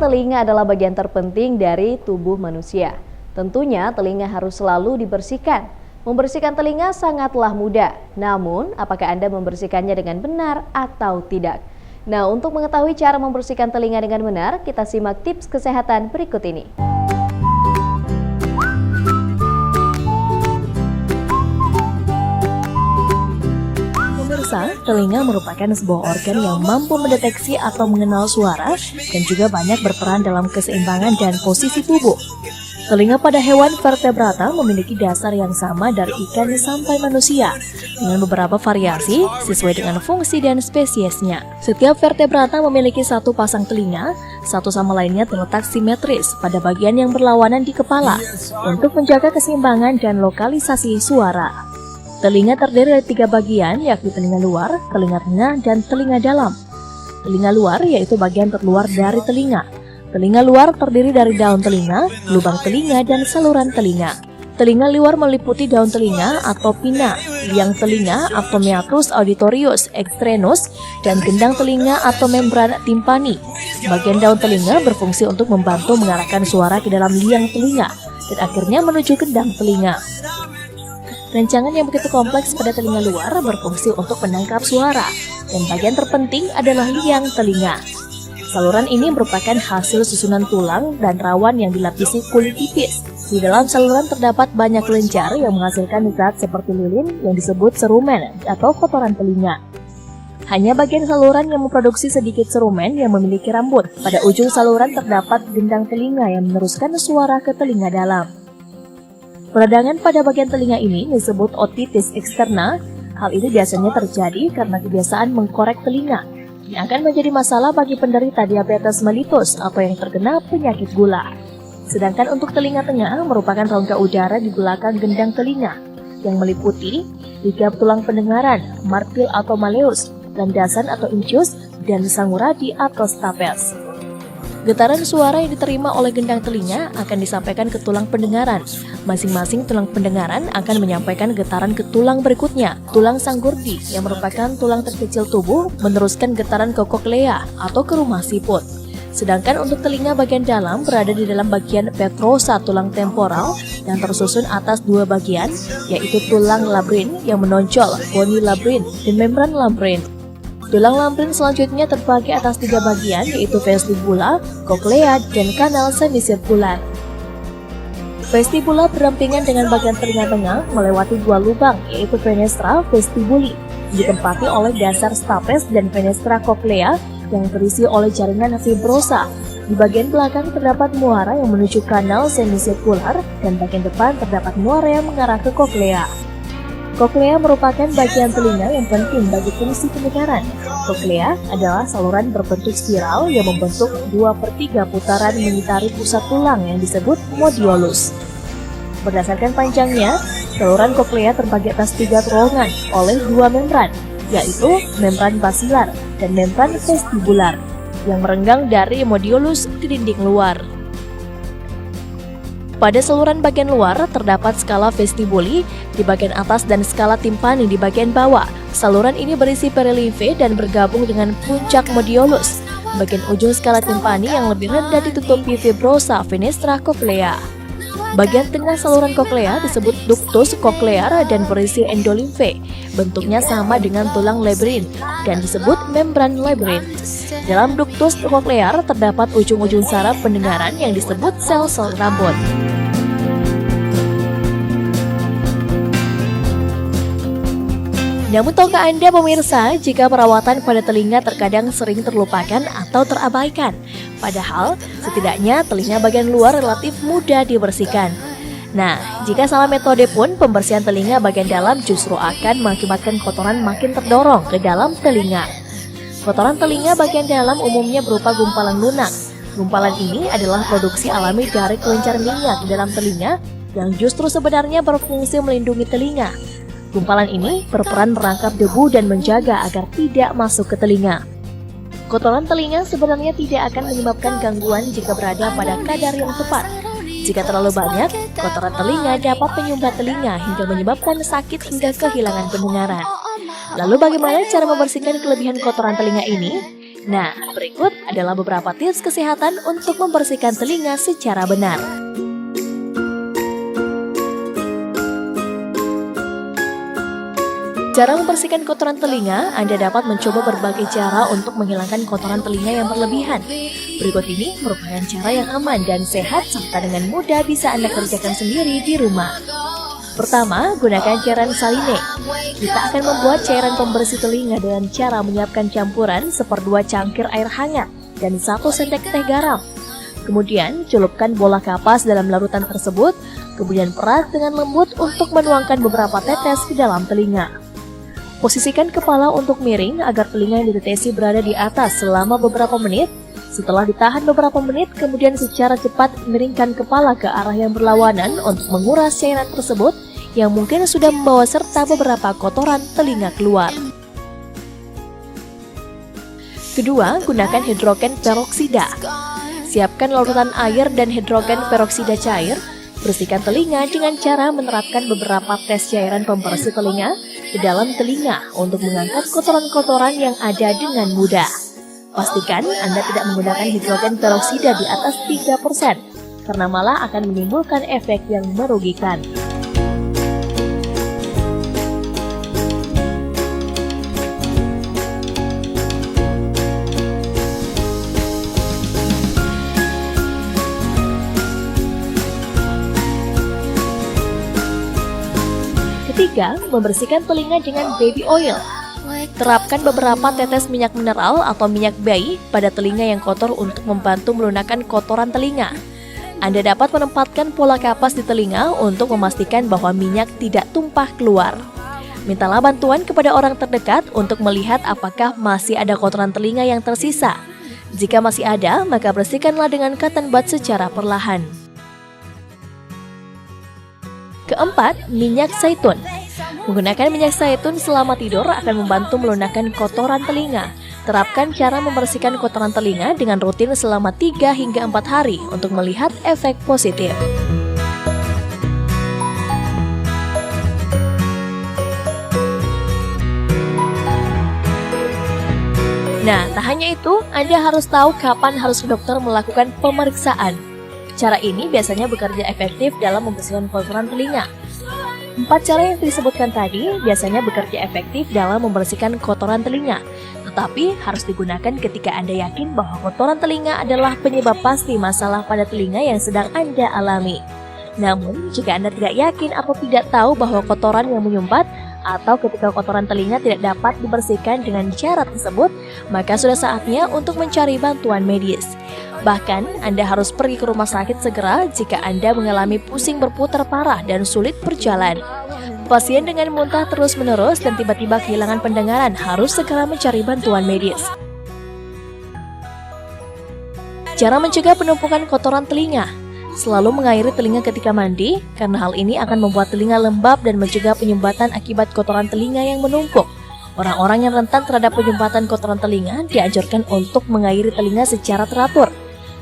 telinga adalah bagian terpenting dari tubuh manusia. Tentunya telinga harus selalu dibersihkan. Membersihkan telinga sangatlah mudah. Namun, apakah Anda membersihkannya dengan benar atau tidak? Nah, untuk mengetahui cara membersihkan telinga dengan benar, kita simak tips kesehatan berikut ini. Telinga merupakan sebuah organ yang mampu mendeteksi atau mengenal suara dan juga banyak berperan dalam keseimbangan dan posisi tubuh. Telinga pada hewan vertebrata memiliki dasar yang sama dari ikan sampai manusia, dengan beberapa variasi sesuai dengan fungsi dan spesiesnya. Setiap vertebrata memiliki satu pasang telinga, satu sama lainnya terletak simetris pada bagian yang berlawanan di kepala, untuk menjaga keseimbangan dan lokalisasi suara. Telinga terdiri dari 3 bagian, yakni telinga luar, telinga tengah, dan telinga dalam. Telinga luar yaitu bagian terluar dari telinga. Telinga luar terdiri dari daun telinga, lubang telinga, dan saluran telinga. Telinga luar meliputi daun telinga atau pinna, liang telinga atau meatus auditorius externus, dan gendang telinga atau membran timpani. Bagian daun telinga berfungsi untuk membantu mengarahkan suara ke dalam liang telinga, dan akhirnya menuju gendang telinga. Rancangan yang begitu kompleks pada telinga luar berfungsi untuk menangkap suara, dan bagian terpenting adalah liang telinga. Saluran ini merupakan hasil susunan tulang dan rawan yang dilapisi kulit tipis. Di dalam saluran terdapat banyak kelenjar yang menghasilkan zat seperti lilin yang disebut serumen atau kotoran telinga. Hanya bagian saluran yang memproduksi sedikit serumen yang memiliki rambut. Pada ujung saluran terdapat gendang telinga yang meneruskan suara ke telinga dalam. Peradangan pada bagian telinga ini disebut otitis eksterna. Hal ini biasanya terjadi karena kebiasaan mengkorek telinga, yang akan menjadi masalah bagi penderita diabetes mellitus atau yang terkena penyakit gula. Sedangkan untuk telinga tengah merupakan rongga udara di belakang gendang telinga, yang meliputi liga tulang pendengaran, marpil atau malleus, landasan atau incus, dan sanguradi atau stapes. Getaran suara yang diterima oleh gendang telinga akan disampaikan ke tulang pendengaran. Masing-masing tulang pendengaran akan menyampaikan getaran ke tulang berikutnya. Tulang sanggurdi yang merupakan tulang terkecil tubuh meneruskan getaran ke koklea atau ke rumah siput. Sedangkan untuk telinga bagian dalam berada di dalam bagian petrosa tulang temporal yang tersusun atas 2 bagian, yaitu tulang labrin yang menonjol, boni labrin, dan membran labrin. Tulang labrin selanjutnya terbagi atas 3 bagian, yaitu vestibula, koklea, dan kanal semisirkular. Vestibula berdampingan dengan bagian telinga tengah melewati 2 lubang, yaitu fenestra vestibuli, ditempati oleh dasar stapes dan fenestra koklea yang terisi oleh jaringan fibrosa. Di bagian belakang terdapat muara yang menuju kanal semisirkular, dan bagian depan terdapat muara yang mengarah ke koklea. Koklea merupakan bagian telinga yang penting bagi fungsi pendengaran. Koklea adalah saluran berbentuk spiral yang membentuk 2/3 putaran mengitari pusat tulang yang disebut modiolus. Berdasarkan panjangnya, saluran koklea terbagi atas 3 terowongan oleh 2 membran, yaitu membran basilar dan membran vestibular, yang merenggang dari modiolus ke dinding luar. Pada saluran bagian luar terdapat skala vestibuli di bagian atas dan skala timpani di bagian bawah. Saluran ini berisi perilimfe dan bergabung dengan puncak modiolus. Bagian ujung skala timpani yang lebih rendah ditutupi fibrosa fenestra koklea. Bagian tengah saluran koklea disebut ductus cochlear dan berisi endolimfe. Bentuknya sama dengan tulang labrin dan disebut membran labrin. Dalam ductus cochlear terdapat ujung-ujung saraf pendengaran yang disebut sel-sel rambut. Namun tahukah Anda pemirsa, jika perawatan pada telinga terkadang sering terlupakan atau terabaikan? Padahal, setidaknya telinga bagian luar relatif mudah dibersihkan. Nah, jika salah metode pun, pembersihan telinga bagian dalam justru akan mengakibatkan kotoran makin terdorong ke dalam telinga. Kotoran telinga bagian dalam umumnya berupa gumpalan lunak. Gumpalan ini adalah produksi alami dari kelenjar minyak di dalam telinga yang justru sebenarnya berfungsi melindungi telinga. Gumpalan ini berperan merangkap debu dan menjaga agar tidak masuk ke telinga. Kotoran telinga sebenarnya tidak akan menyebabkan gangguan jika berada pada kadar yang tepat. Jika terlalu banyak, kotoran telinga dapat menyumbat telinga hingga menyebabkan sakit hingga kehilangan pendengaran. Lalu bagaimana cara membersihkan kelebihan kotoran telinga ini? Nah, berikut adalah beberapa tips kesehatan untuk membersihkan telinga secara benar. Cara membersihkan kotoran telinga, Anda dapat mencoba berbagai cara untuk menghilangkan kotoran telinga yang berlebihan. Berikut ini merupakan cara yang aman dan sehat serta dengan mudah bisa Anda kerjakan sendiri di rumah. Pertama, gunakan cairan saline. Kita akan membuat cairan pembersih telinga dengan cara menyiapkan campuran 1/2 cangkir air hangat dan 1 sendok teh garam. Kemudian, celupkan bola kapas dalam larutan tersebut, kemudian peras dengan lembut untuk menuangkan beberapa tetes ke dalam telinga. Posisikan kepala untuk miring agar telinga yang ditetesi berada di atas selama beberapa menit. Setelah ditahan beberapa menit, kemudian secara cepat miringkan kepala ke arah yang berlawanan untuk menguras cairan tersebut yang mungkin sudah membawa serta beberapa kotoran telinga keluar. Kedua, gunakan hidrogen peroksida. Siapkan larutan air dan hidrogen peroksida cair. Bersihkan telinga dengan cara menerapkan beberapa tes cairan pembersih telinga ke dalam telinga untuk mengangkat kotoran-kotoran yang ada dengan mudah. Pastikan Anda tidak menggunakan hidrogen peroksida di atas 3%, karena malah akan menimbulkan efek yang merugikan. Ketiga, membersihkan telinga dengan baby oil. Terapkan beberapa tetes minyak mineral atau minyak bayi pada telinga yang kotor untuk membantu melunakkan kotoran telinga. Anda dapat menempatkan bola kapas di telinga untuk memastikan bahwa minyak tidak tumpah keluar. Mintalah bantuan kepada orang terdekat untuk melihat apakah masih ada kotoran telinga yang tersisa. Jika masih ada, maka bersihkanlah dengan cotton bud secara perlahan. Keempat, minyak zaitun. Menggunakan minyak zaitun selama tidur akan membantu melunakkan kotoran telinga. Terapkan cara membersihkan kotoran telinga dengan rutin selama 3 hingga 4 hari untuk melihat efek positif. Nah, tak hanya itu, Anda harus tahu kapan harus ke dokter melakukan pemeriksaan. Cara ini biasanya bekerja efektif dalam membersihkan kotoran telinga. 4 cara yang disebutkan tadi biasanya bekerja efektif dalam membersihkan kotoran telinga, tetapi harus digunakan ketika Anda yakin bahwa kotoran telinga adalah penyebab pasti masalah pada telinga yang sedang Anda alami. Namun, jika Anda tidak yakin atau tidak tahu bahwa kotoran yang menyumbat atau ketika kotoran telinga tidak dapat dibersihkan dengan cara tersebut, maka sudah saatnya untuk mencari bantuan medis. Bahkan, Anda harus pergi ke rumah sakit segera jika Anda mengalami pusing berputar parah dan sulit berjalan. Pasien dengan muntah terus-menerus dan tiba-tiba kehilangan pendengaran harus segera mencari bantuan medis. Cara mencegah penumpukan kotoran telinga. Selalu mengairi telinga ketika mandi, karena hal ini akan membuat telinga lembab dan mencegah penyumbatan akibat kotoran telinga yang menumpuk. Orang-orang yang rentan terhadap penyumbatan kotoran telinga dianjurkan untuk mengairi telinga secara teratur.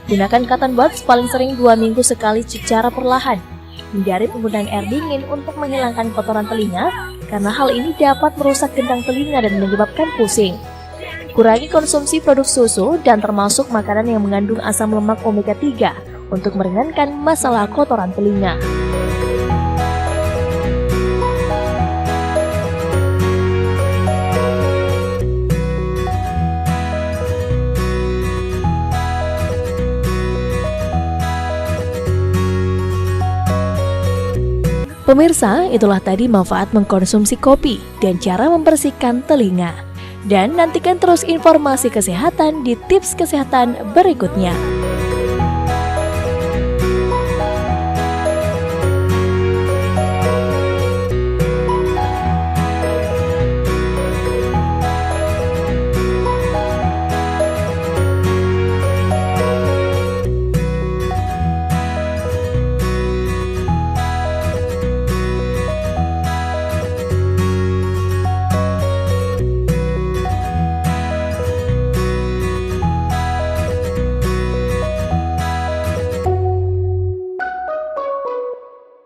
Gunakan cotton buds paling sering 2 minggu sekali secara perlahan. Hindari penggunaan air dingin untuk menghilangkan kotoran telinga, karena hal ini dapat merusak gendang telinga dan menyebabkan pusing. Kurangi konsumsi produk susu dan termasuk makanan yang mengandung asam lemak omega 3 untuk meringankan masalah kotoran telinga. Pemirsa, itulah tadi manfaat mengkonsumsi kopi dan cara membersihkan telinga. Dan nantikan terus informasi kesehatan di tips kesehatan berikutnya.